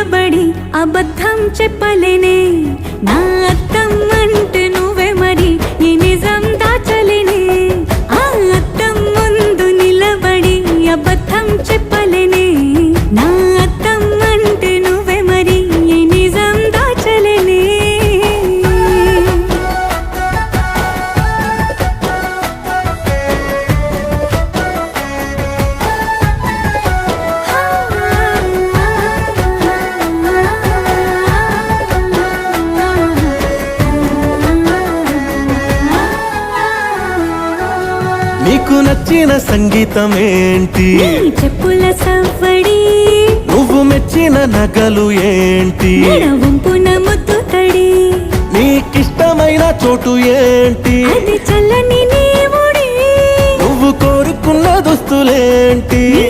నిలబడి అబద్ధం చెప్పలేనే నా అద్దం అంటే నువ్వే మరి ఈ నిజం దాచలేనే ఆ అద్దం ముందు నిలబడి అబద్ధం చెప్పలేనే నా అద్దం అంటే నువ్వే మరి ఈ నిజం దాచలేనే నీకు నచ్చిన సంగీతం ఏంటి నీ చెప్పుల సవ్వడి నువ్వు మెచ్చిన నగలు ఏంటి వంపున ముద్దు తడి నీకిష్టమైన చోటు ఏంటి అది చల్లని నీ ముడి నువ్వు కోరుకున్న దుస్తులేంటి నీ